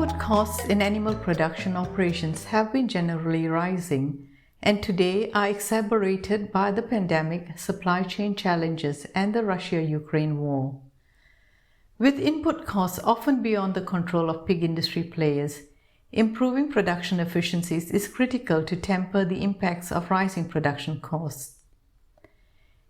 Input costs in animal production operations have been generally rising and today are exacerbated by the pandemic, supply chain challenges, and the Russia-Ukraine war. With input costs often beyond the control of pig industry players, improving production efficiencies is critical to temper the impacts of rising production costs.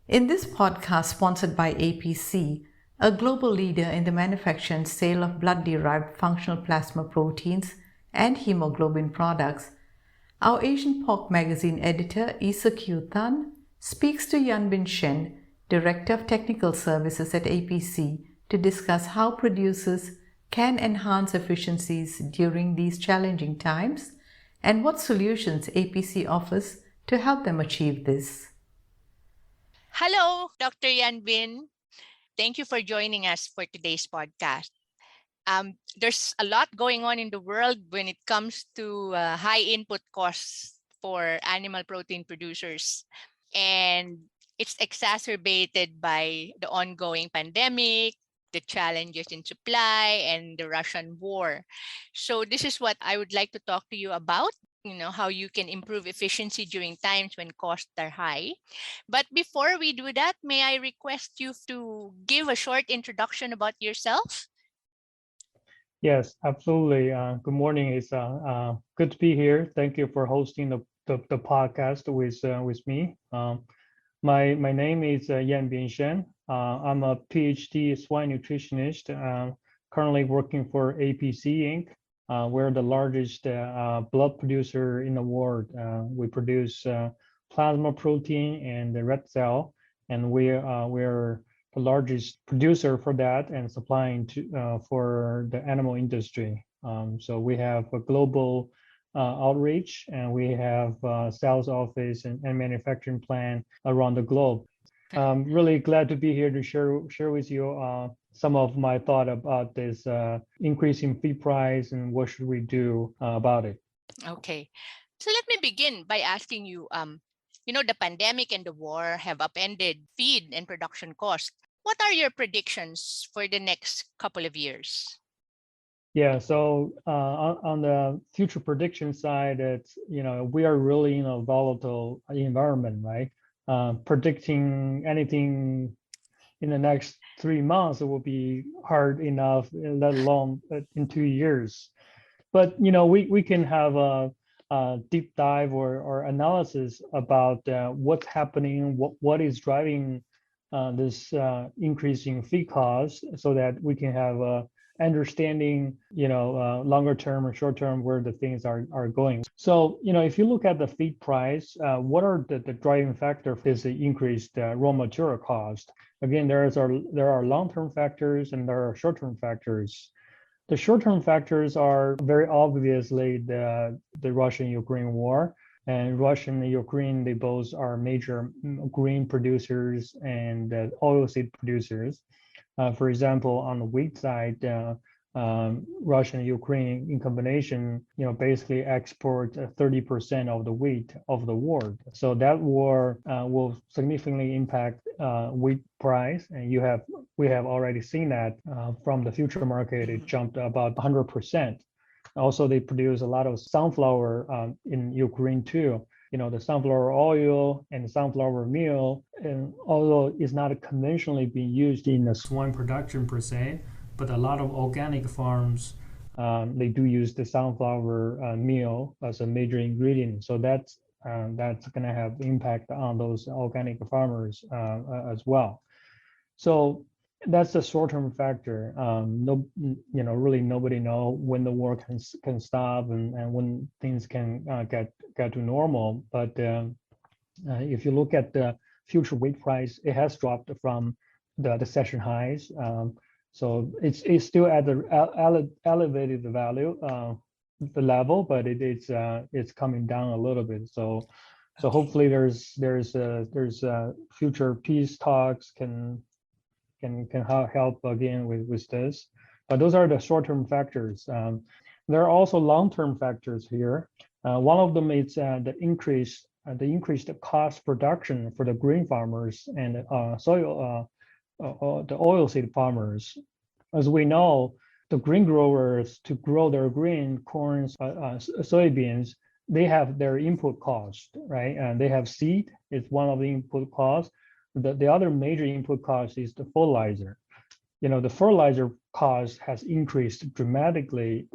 In this podcast sponsored by APC, a global leader in the manufacture and sale of blood-derived functional plasma proteins and hemoglobin products, our Asian Pork Magazine editor Isa Q. Tan speaks to Yanbin Shen, Director of Technical Services at APC, to discuss how producers can enhance efficiencies during these challenging times and what solutions APC offers to help them achieve this. Hello, Dr. Yanbin. Thank you for joining us for today's podcast. There's a lot going on in the world when it comes to high input costs for animal protein producers. And it's exacerbated by the ongoing pandemic, the challenges in supply, and the Russian war. So this is what I would like to talk to you about. How you can improve efficiency during times when costs are high. But before we do that, may I request you to give a short introduction about yourself? Yes, absolutely. Good morning. It's good to be here. Thank you for hosting the podcast with me. My name is Yanbin Shen. I'm a PhD swine nutritionist, currently working for APC Inc. We're the largest blood producer in the world. We produce plasma protein and the red cell, and we're the largest producer for that and supplying to for the animal industry. So we have a global outreach, and we have sales office and manufacturing plant around the globe. Really glad to be here to share with you some of my thought about this increasing feed price and what should we do about it. Okay, so let me begin by asking you, the pandemic and the war have upended feed and production costs. What are your predictions for the next couple of years? Yeah, so on the future prediction side, it's, we are really in a volatile environment, right? Predicting anything in the next 3 months, it will be hard enough, let alone in 2 years. But, we can have a deep dive or analysis about what's happening, what is driving this increasing feed costs, so that we can have a understanding, longer term or short term where the things are going. So, if you look at the feed price, what are the driving factor for this increased raw material cost? Again, there are long-term factors and there are short-term factors. The short-term factors are very obviously the Russian-Ukraine war. And Russia and Ukraine, they both are major grain producers and oilseed producers. For example, on the wheat side, Russia and Ukraine in combination, basically export 30% of the wheat of the world. So that war will significantly impact wheat price, and we have already seen that from the future market. It jumped about 100%. Also, they produce a lot of sunflower in Ukraine too. The sunflower oil and sunflower meal, and although it's not conventionally being used in the swine production per se, but a lot of organic farms, they do use the sunflower meal as a major ingredient. So that's going to have impact on those organic farmers as well. So that's the short-term factor. Really nobody know when the war can stop and when things can get to normal. But if you look at the future wheat price, it has dropped from the session highs. So it's still at the elevated value, the level, but it's coming down a little bit. So hopefully there's future peace talks can help again with this. But those are the short-term factors. There are also long-term factors here. One of them is the increased cost production for the grain farmers and the oilseed farmers. As we know, the green growers to grow their green, corn, soybeans, they have their input cost, right? And they have seed, it's one of the input costs. The other major input cost is the fertilizer. The fertilizer cost has increased dramatically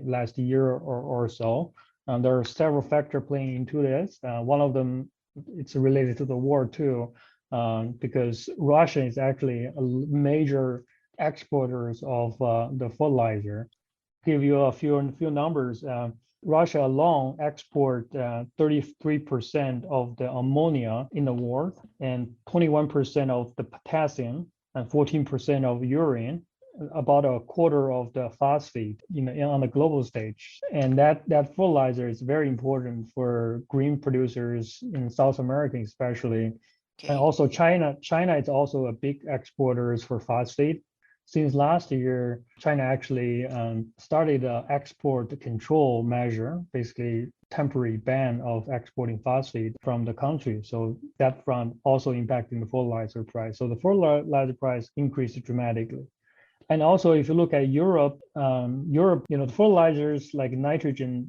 last year or so. There are several factors playing into this. One of them, it's related to the war too, because Russia is actually a major exporters of the fertilizer. Give you a few numbers. Russia alone export 33% of the ammonia in the world, and 21% of the potassium, and 14% of urine, about a quarter of the phosphate, on the global stage. And that fertilizer is very important for green producers in South America, especially. Okay. And also China is also a big exporter for phosphate. Since last year, China actually started an export control measure, basically temporary ban of exporting phosphate from the country. So that front also impacting the fertilizer price. So the fertilizer price increased dramatically. And also, if you look at Europe, the fertilizers like nitrogen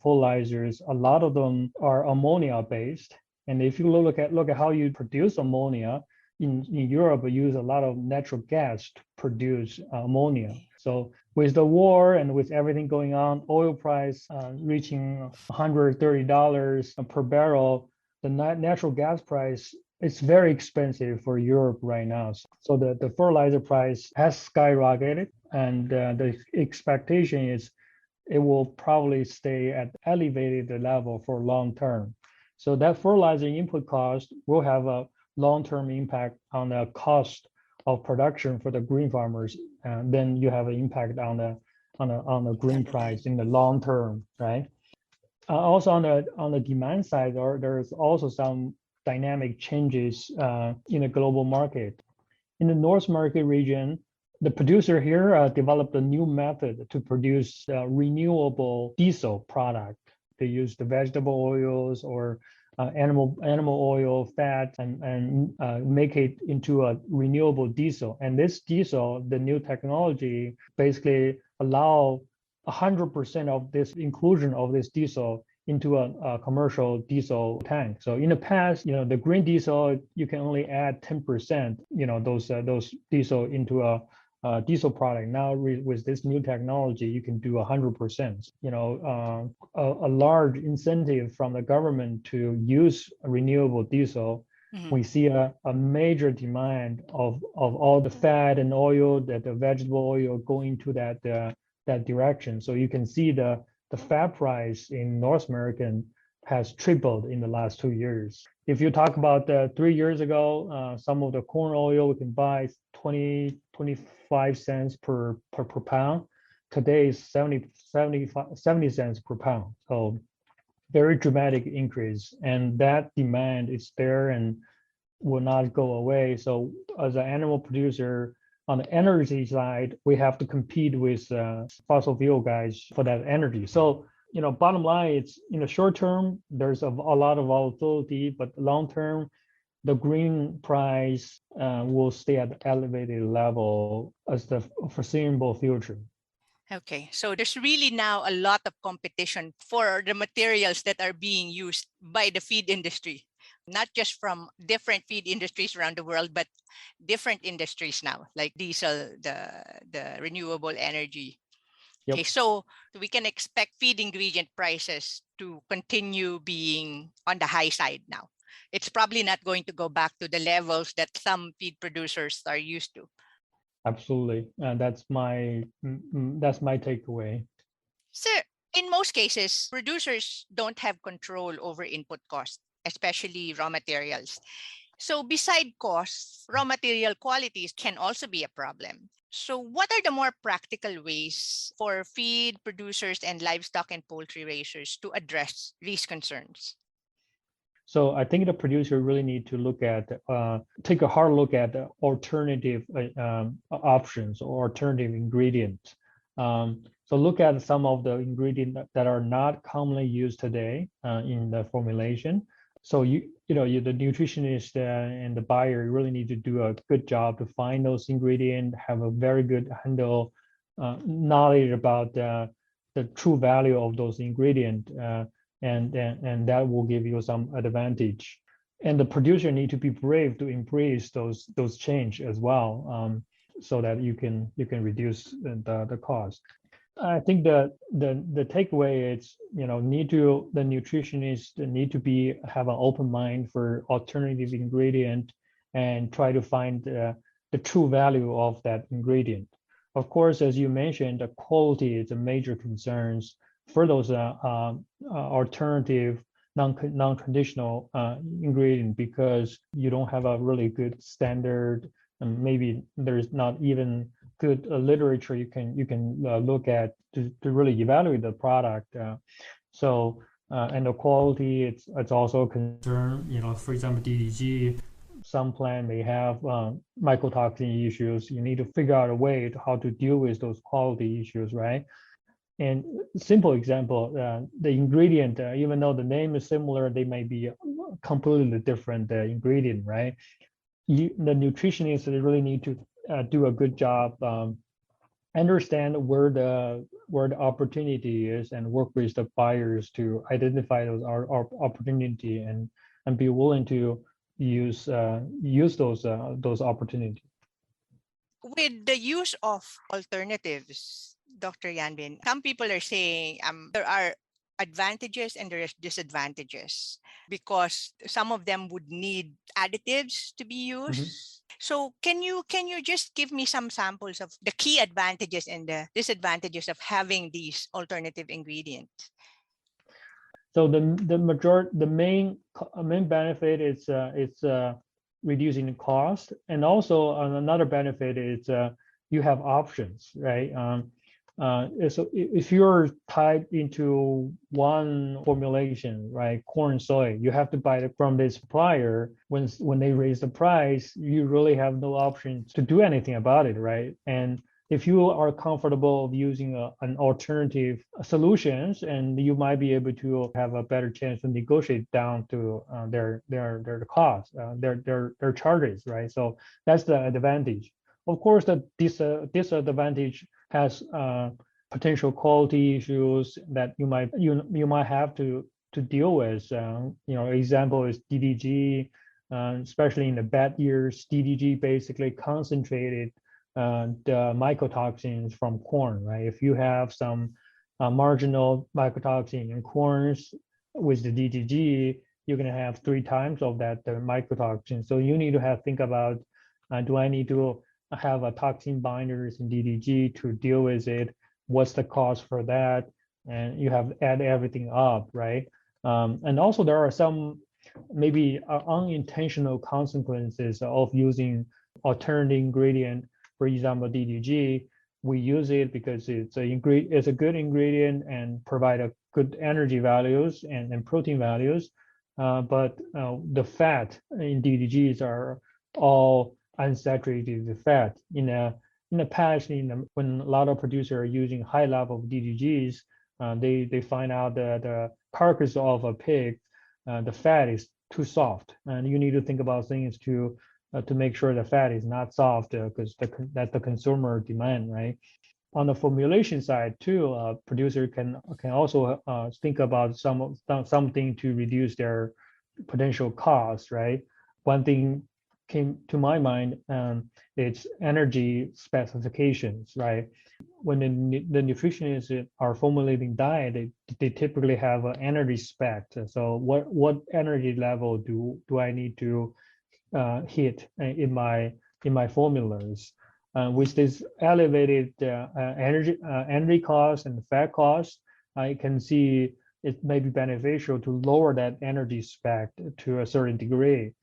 fertilizers, a lot of them are ammonia based. And if you look at how you produce ammonia, in Europe, we use a lot of natural gas to produce ammonia. So with the war and with everything going on, oil price reaching $130 per barrel, the natural gas price is very expensive for Europe right now. So the fertilizer price has skyrocketed, and the expectation is it will probably stay at elevated level for long term. So that fertilizer input cost will have a long-term impact on the cost of production for the green farmers, and then you have an impact on the green price in the long term, right? Also on the demand side, there's also some dynamic changes in the global market. In the North American region, the producer here developed a new method to produce renewable diesel product. They use the vegetable oils or animal oil, fat, and make it into a renewable diesel. And this diesel, the new technology, basically allow 100% of this inclusion of this diesel into a commercial diesel tank. So in the past, the green diesel, you can only add 10%, those diesel into a diesel product. Now with this new technology, you can do 100%. A large incentive from the government to use renewable diesel. Mm-hmm. We see a major demand of all the fat and oil, that the vegetable oil going to that direction. So you can see the fat price in North American has tripled in the last 2 years. If you talk about 3 years ago, some of the corn oil we can buy 25 cents per pound. Today is 70 cents per pound. So very dramatic increase, and that demand is there and will not go away. So as an animal producer, on the energy side, we have to compete with fossil fuel guys for that energy. So, bottom line, it's in the short term, there's a lot of volatility, but long term, the green price will stay at elevated level as the foreseeable future. Okay, so there's really now a lot of competition for the materials that are being used by the feed industry, not just from different feed industries around the world, but different industries now, like diesel, the renewable energy. Yep. Okay, so we can expect feed ingredient prices to continue being on the high side now. It's probably not going to go back to the levels that some feed producers are used to. Absolutely, and that's my takeaway. Sir, in most cases, producers don't have control over input costs, especially raw materials. So beside costs, raw material qualities can also be a problem. So what are the more practical ways for feed producers and livestock and poultry raisers to address these concerns? So I think the producer really need to take a hard look at the alternative options or alternative ingredients. So look at some of the ingredients that are not commonly used today in the formulation. So the nutritionist and the buyer really need to do a good job to find those ingredients, have a very good handle knowledge about the true value of those ingredients, and that will give you some advantage. And the producer need to be brave to embrace those change as well, so that you can reduce the cost. I think the takeaway is, the nutritionists need to have an open mind for alternative ingredient and try to find the true value of that ingredient. Of course, as you mentioned, the quality is a major concerns for those alternative non-traditional ingredient, because you don't have a really good standard, and maybe there's not even good literature you can look at to really evaluate the product. And the quality, it's also a concern. For example, DDG, some plant may have mycotoxin issues. You need to figure out a way to how to deal with those quality issues, right? And simple example, the ingredient, even though the name is similar, they may be completely different ingredient, right? The nutritionists really need to do a good job, understand where the opportunity is, and work with the buyers to identify those opportunity, and be willing to use those opportunities. With the use of alternatives, Dr. Yanbin, some people are saying there are advantages and there are disadvantages, because some of them would need additives to be used. Mm-hmm. So can you just give me some samples of the key advantages and the disadvantages of having these alternative ingredients? So the main benefit is reducing the cost, and also another benefit is you have options, right? So if you're tied into one formulation, right, corn, soy, you have to buy it from the supplier. When they raise the price, you really have no option to do anything about it, right? And if you are comfortable using an alternative solutions, and you might be able to have a better chance to negotiate down to their cost, their charges, right? So that's the advantage. Of course, the disadvantage has potential quality issues that you might have to deal with. Example is DDG, especially in the bad years. DDG basically concentrated the mycotoxins from corn, right? If you have some marginal mycotoxin in corns with the DDG, you're going to have 3 times of that mycotoxin. So you need to think about, do I need to have a toxin binders in DDG to deal with it? What's the cost for that? And you have to add everything up, right? And also there are some maybe unintentional consequences of using alternative ingredient. For example, DDG, we use it because it's a good ingredient and provide a good energy values and protein values. But the fat in DDGs are all unsaturated fat. In the past, when a lot of producers are using high level of DDGs, they find out that the carcass of a pig, the fat is too soft, and you need to think about things to make sure the fat is not soft, because that's the consumer demand, right? On the formulation side too, producer can also think about something to reduce their potential costs, right? One thing came to my mind, it's energy specifications, right? When the nutritionists are formulating diet, they typically have an energy spec. So what energy level do I need to hit in my formulas? With this elevated energy cost and fat cost, I can see it may be beneficial to lower that energy spec to a certain degree.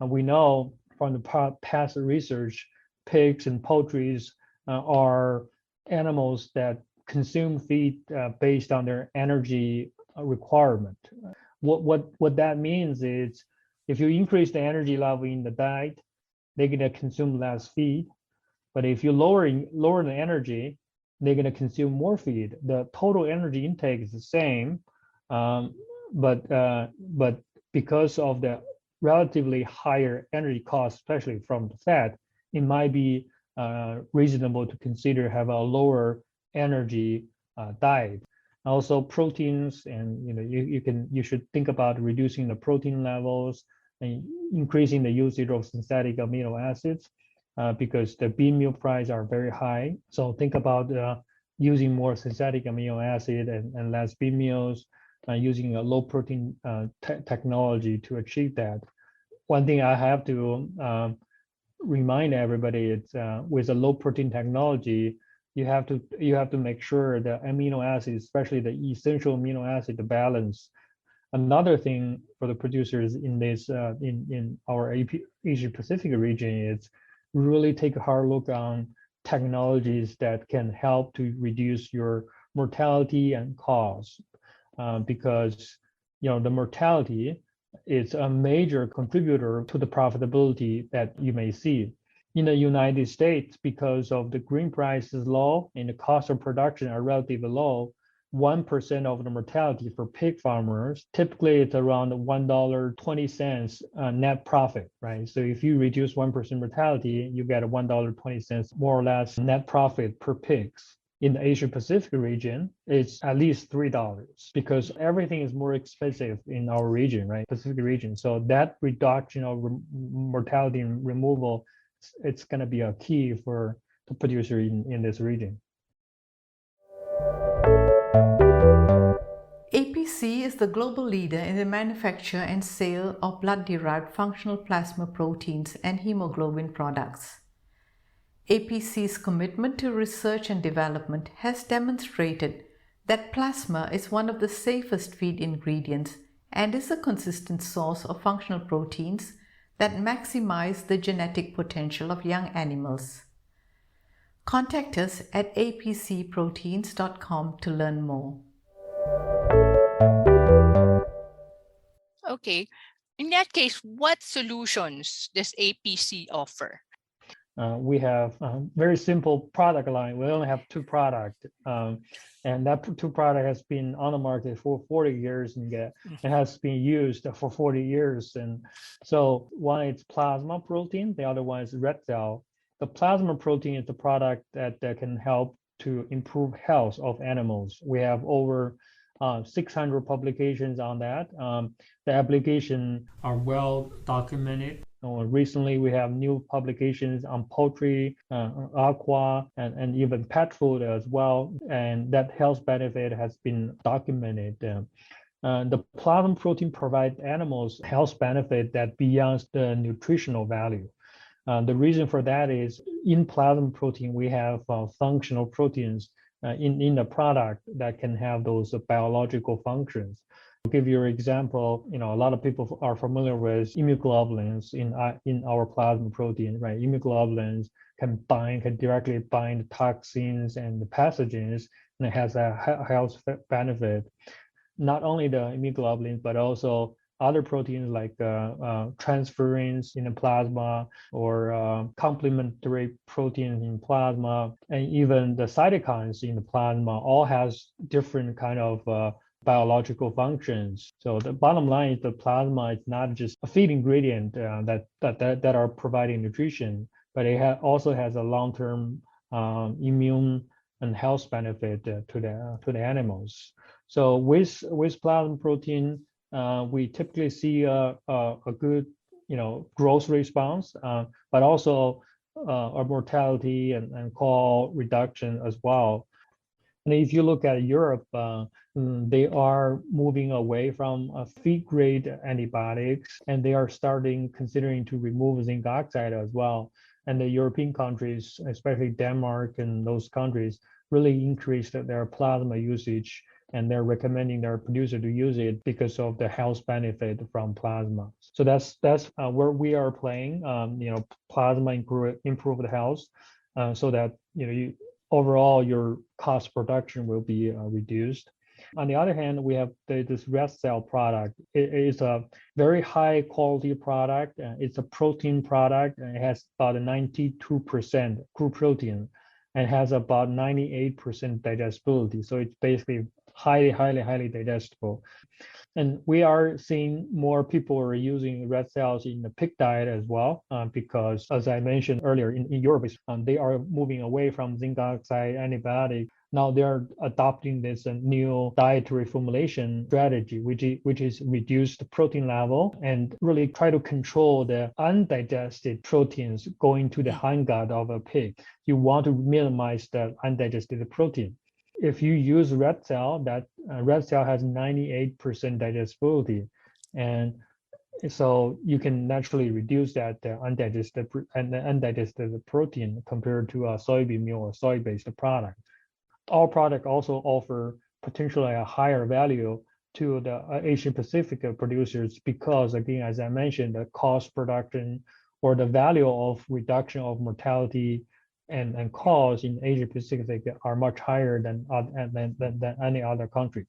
We know from the past research, pigs and poultries are animals that consume feed based on their energy requirement. What that means is, if you increase the energy level in the diet, they're going to consume less feed. But if you lower the energy, they're going to consume more feed. The total energy intake is the same, but because of the relatively higher energy cost, especially from the fat, it might be reasonable to consider have a lower energy diet. Also proteins, and you should think about reducing the protein levels and increasing the usage of synthetic amino acids because the bean meal prices are very high. So think about using more synthetic amino acid and less bean meals, using a low protein technology to achieve that. One thing I have to remind everybody is with a low protein technology, you have to make sure the amino acids, especially the essential amino acid, the balance. Another thing for the producers in this in our Asia Pacific region is really take a hard look on technologies that can help to reduce your mortality and cost, because the mortality is a major contributor to the profitability that you may see. In the United States, because of the grain price is low and the cost of production are relatively low, 1% of the mortality for pig farmers, typically it's around $1.20 net profit, right? So if you reduce 1% mortality, you get a $1.20 more or less net profit per pigs. In the Asia Pacific region, it's at least $3 because everything is more expensive in our region, right? Pacific region. So that reduction of mortality and removal, it's going to be a key for the producer in this region. APC is the global leader in the manufacture and sale of blood-derived functional plasma proteins and hemoglobin products. APC's commitment to research and development has demonstrated that plasma is one of the safest feed ingredients and is a consistent source of functional proteins that maximize the genetic potential of young animals. Contact us at apcproteins.com to learn more. Okay. In that case, what solutions does APC offer? We have a very simple product line. We only have two products, and that two product has been on the market for 40 years and it has been used for 40 years. And so one is plasma protein, the other one is red cell. The plasma protein is the product that can help to improve health of animals. We have over 600 publications on that. The applications are well documented. Recently, we have new publications on poultry, aqua, and even pet food as well. And that health benefit has been documented. The plasma protein provides animals health benefit that beyond the nutritional value. The reason for that is in plasma protein, we have functional proteins in the product that can have those biological functions. To give you an example, a lot of people are familiar with immunoglobulins in our plasma protein, right? Immunoglobulins can directly bind toxins and the pathogens, and it has a health benefit. Not only the immunoglobulins, but also other proteins like transferrins in the plasma or complementary proteins in plasma, and even the cytokines in the plasma all has different kind of biological functions. So the bottom line is the plasma is not just a feed ingredient that are providing nutrition, but it also has a long-term immune and health benefit to the animals. So with plasma protein, we typically see a good growth response, but also a mortality and call reduction as well. And if you look at Europe, they are moving away from feed-grade antibiotics, and they are considering to remove zinc oxide as well. And the European countries, especially Denmark and those countries, really increased their plasma usage, and they're recommending their producer to use it because of the health benefit from plasma. So that's where we are playing. Plasma improve the health, so that overall your cost production will be reduced. On the other hand, we have this red cell product. It is a very high quality product. It's a protein product, and it has about a 92% crude protein and has about 98% digestibility. So it's basically highly digestible. And we are seeing more people are using red cells in the pig diet as well, because as I mentioned earlier, in Europe, they are moving away from zinc oxide antibiotic. Now they're adopting this new dietary formulation strategy, which is reduce the protein level and really try to control the undigested proteins going to the hindgut of a pig. You want to minimize the undigested protein. If you use red cell, that red cell has 98% digestibility, and so you can naturally reduce that undigested protein compared to a soybean meal or soy-based product. Our product also offer potentially a higher value to the Asian Pacific producers because, again, as I mentioned, the cost production or the value of reduction of mortality and costs in Asia Pacific are much higher than any other countries.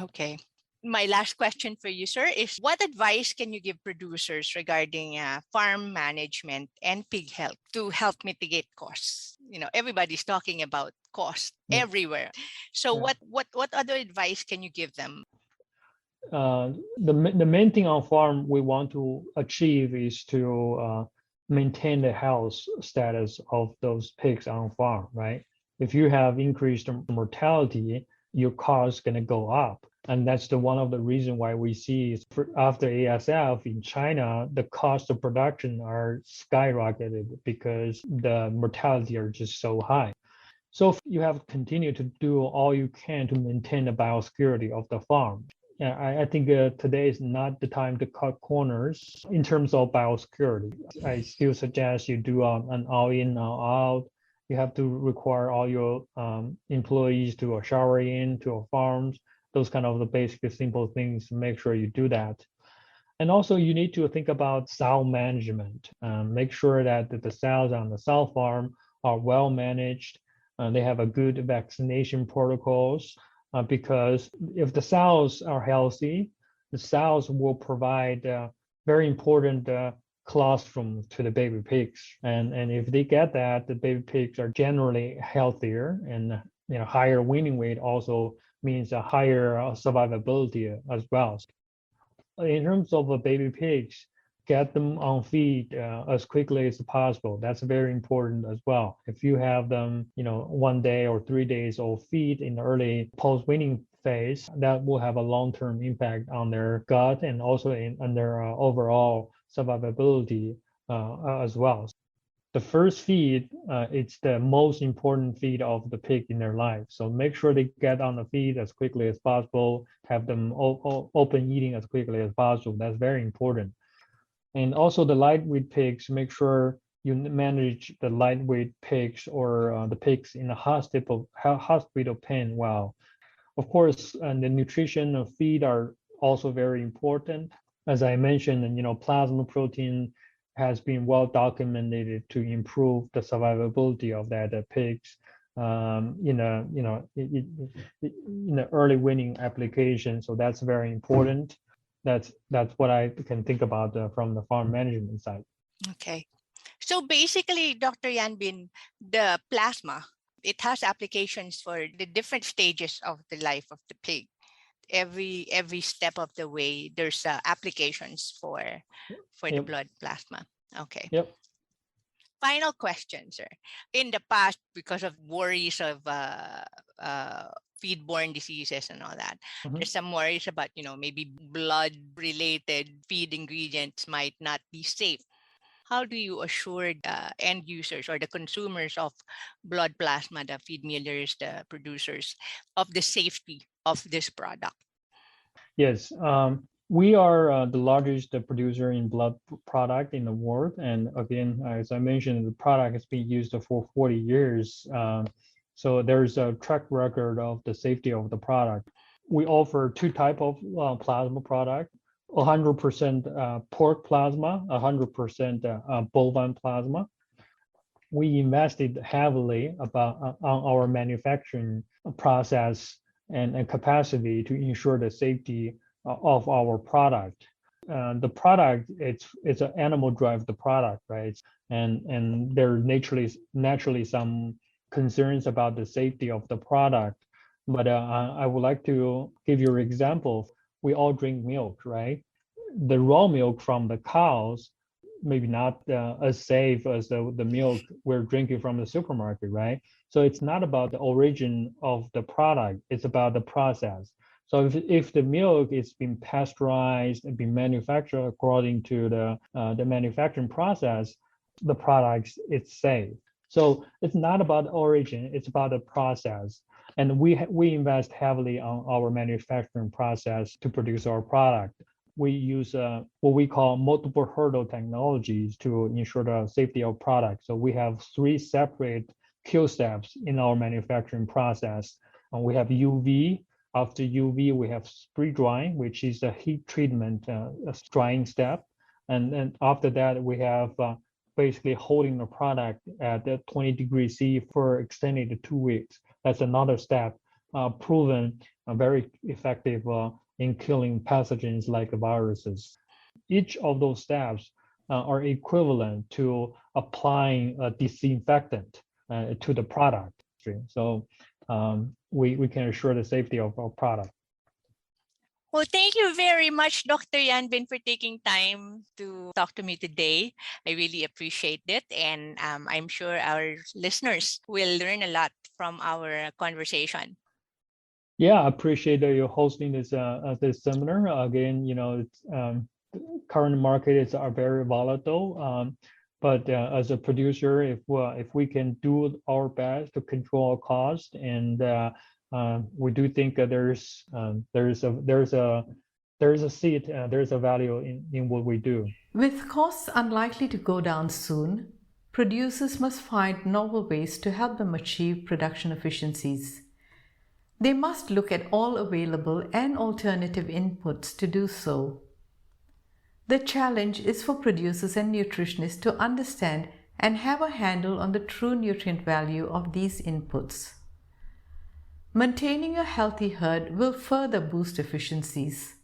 Okay. My last question for you, sir, is what advice can you give producers regarding farm management and pig health to help mitigate costs? You know, everybody's talking about cost everywhere. So what other advice can you give them? The main thing on farm we want to achieve is to maintain the health status of those pigs on farm, right? If you have increased mortality, your cost is going to go up. And that's one of the reasons why we see after ASF in China, the cost of production are skyrocketed because the mortality are just so high. So you have to continue to do all you can to maintain the biosecurity of the farm. I think today is not the time to cut corners in terms of biosecurity. I still suggest you do an all-in, all-out. You have to require all your employees to shower in to farms. Those kind of the basic simple things, make sure you do that. And also you need to think about sow management. Make sure that the sows on the sow farm are well managed. They have a good vaccination protocols because if the sows are healthy, the sows will provide very important colostrum to the baby pigs. And if they get that, the baby pigs are generally healthier, and higher weaning weight also means a higher survivability as well. In terms of baby pigs, get them on feed as quickly as possible. That's very important as well. If you have them, 1 day or 3 days of feed in the early post-weaning phase, that will have a long-term impact on their gut and also on their overall survivability as well. The first feed, it's the most important feed of the pig in their life. So make sure they get on the feed as quickly as possible, have them open eating as quickly as possible. That's very important. And also the lightweight pigs, make sure you manage the lightweight pigs or the pigs in the hospital pen well. Of course, and the nutrition of feed are also very important. As I mentioned, plasma protein has been well documented to improve the survivability of that pigs in the early weaning application. So that's very important. That's what I can think about from the farm management side. Okay. So basically, Dr. Yanbin, the plasma, it has applications for the different stages of the life of the pig. Every step of the way, there's applications for the blood plasma. Okay. Yep. Final question, sir. In the past, because of worries of feed-borne diseases and all that, there's some worries about, maybe blood-related feed ingredients might not be safe. How do you assure the end users or the consumers of blood plasma, the feed millers, the producers, of the safety of this product? Yes, we are the largest producer in blood product in the world. And again, as I mentioned, the product has been used for 40 years. So there's a track record of the safety of the product. We offer two types of plasma product, 100% pork plasma, 100% bovine plasma. We invested heavily on our manufacturing process and capacity to ensure the safety of our product. The product, it's an animal-derived product, right? And there are naturally some concerns about the safety of the product. But I would like to give you an example. We all drink milk, right? The raw milk from the cows maybe not as safe as the milk we're drinking from the supermarket, right? So it's not about the origin of the product, it's about the process. So if the milk is being pasteurized and being manufactured according to the manufacturing process, the products it's safe. So it's not about the origin, it's about the process. And we invest heavily on our manufacturing process to produce our product. We use what we call multiple hurdle technologies to ensure the safety of products. So we have 3 separate kill steps in our manufacturing process. And we have UV. After UV, we have spray drying, which is a heat treatment drying step. And then after that, we have basically holding the product at 20 degrees C for extended to 2 weeks. That's another step, proven very effective in killing pathogens like viruses. Each of those steps are equivalent to applying a disinfectant to the product. So we can assure the safety of our product. Well, thank you very much, Dr. Yanbin, for taking time to talk to me today. I really appreciate it. And I'm sure our listeners will learn a lot from our conversation. Yeah, I appreciate that you're hosting this seminar. Again, it's, current markets are very volatile. But as a producer, if we can do our best to control cost, and we do think that there's a seed, there's a value in what we do. With costs unlikely to go down soon, producers must find novel ways to help them achieve production efficiencies. They must look at all available and alternative inputs to do so. The challenge is for producers and nutritionists to understand and have a handle on the true nutrient value of these inputs. Maintaining a healthy herd will further boost efficiencies.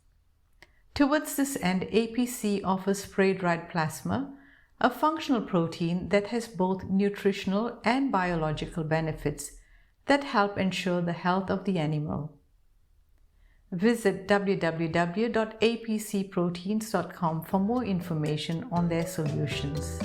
Towards this end, APC offers spray-dried plasma, a functional protein that has both nutritional and biological benefits that help ensure the health of the animal. Visit www.apcproteins.com for more information on their solutions.